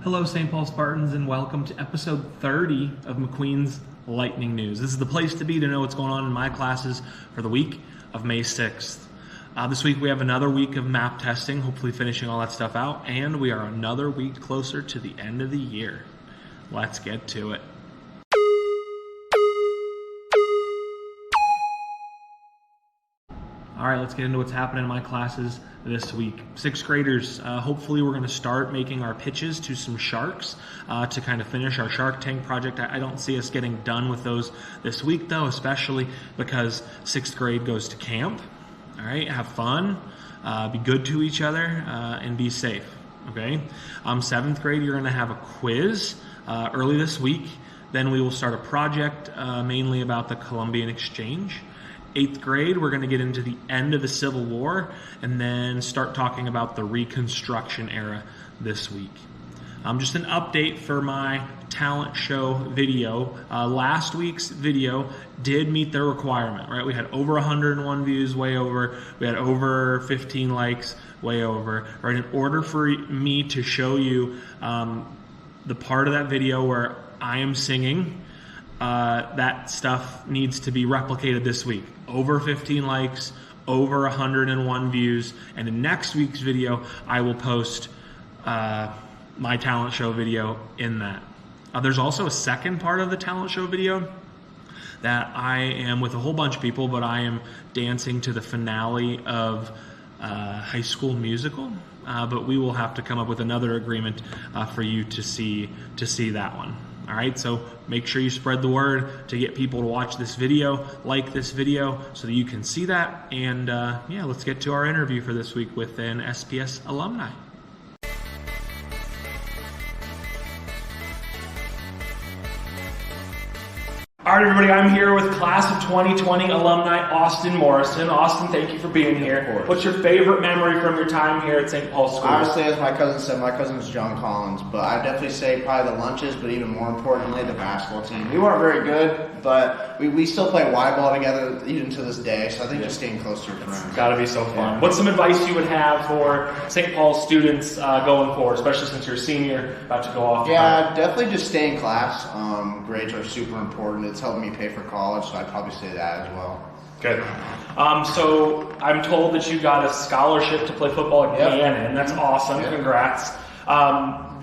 Hello, St. Paul Spartans, and welcome to episode 30 of McQueen's Lightning News. This is the place to be to know what's going on in my classes for the week of May 6th. This week we have another week of map testing, hopefully finishing all that stuff out, and we are another week closer to the end of the year. Let's get to it. All right, let's get into what's happening in my classes this week. Sixth graders, hopefully we're going to start making our pitches to some sharks to kind of finish our Shark Tank project. I don't see us getting done with those this week though, especially because sixth grade goes to camp. All right, have fun, be good to each other, and be safe, okay? Seventh grade, you're going to have a quiz early this week. Then we will start a project mainly about the Columbian Exchange. Eighth grade, we're going to get into the end of the Civil War and then start talking about the Reconstruction era this week. Just an update for my talent show video. Last week's video did meet their requirement, right? We had over 101 views, way over. We had over 15 likes, way over. Right? In order for me to show you the part of that video where I am singing, that stuff needs to be replicated this week. Over 15 likes, over 101 views, and in next week's video, I will post my talent show video in that. There's also a second part of the talent show video that I am with a whole bunch of people, but I am dancing to the finale of High School Musical. But we will have to come up with another agreement for you to see that one. All right, so make sure you spread the word to get people to watch this video, like this video, so that you can see that. And yeah, let's get to our interview for this week with an SPS alumni. All right, everybody, I'm here with class of 2020 alumni Austin Morrison. Austin, thank you for being here. What's your favorite memory from your time here at St. Paul School? Obviously, as my cousin said, my cousin's John Collins, but I'd definitely say probably the lunches, but even more importantly, the basketball team. We weren't very good, but we still play Y-ball together even to this day, so I think just staying close to your friends. Got to be so fun. Yeah. What's some advice you would have for St. Paul students going forward, especially since you're a senior, about to go off? Yeah, definitely just stay in class. Grades are super important. It's helped me pay for college, so I'd probably say that as well. Good. So I'm told that you got a scholarship to play football at Gannon. That's awesome. Yep. Congrats.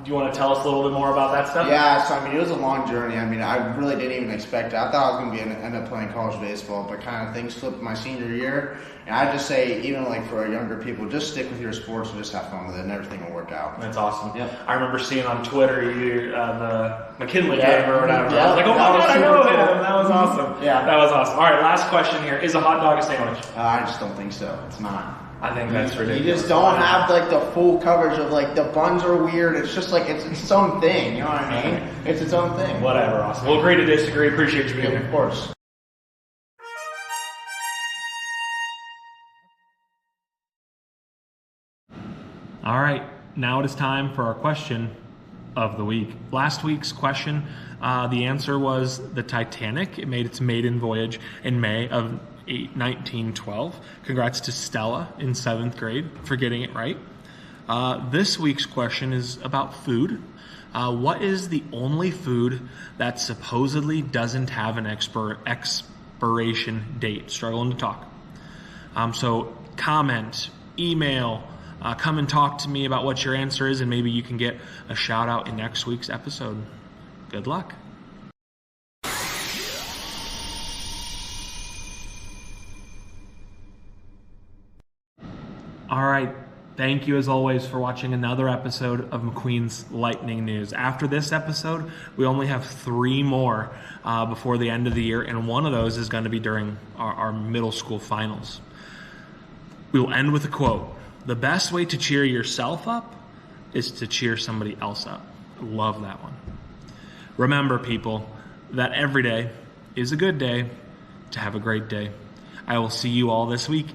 Do you want to tell us a little bit more about that stuff? Yeah, so I mean, it was a long journey. I mean, I really didn't even expect it. I thought I was going to end up playing college baseball, but kind of things flipped my senior year. And I just say, even like for our younger people, just stick with your sports and just have fun with it, and everything will work out. That's awesome. Yep. I remember seeing on Twitter the McKinley game or whatever. I was like, oh my God, I know him. That was awesome. Yeah. That was awesome. All right, last question here. Is a hot dog a sandwich? I just don't think so. It's not. I think that's ridiculous. You just don't have like the full coverage of like the buns are weird. It's just like it's its own thing. You know what I mean? It's its own thing. Whatever, awesome. We'll agree to disagree. Appreciate you being here. Of course. All right, now it is time for our question of the week. Last week's question, the answer was the Titanic. It made its maiden voyage in May of 1912. Congrats to Stella in 7th grade for getting it right. This week's question is about food. What is the only food that supposedly doesn't have an expiration date? Struggling to talk. So comment, email, come and talk to me about what your answer is, and maybe you can get a shout out in next week's episode. Good luck. All right, thank you as always for watching another episode of McQueen's Lightning News. After this episode, we only have 3 more before the end of the year, and one of those is going to be during our middle school finals. We will end with a quote. The best way to cheer yourself up is to cheer somebody else up. I love that one. Remember, people, that every day is a good day to have a great day. I will see you all this week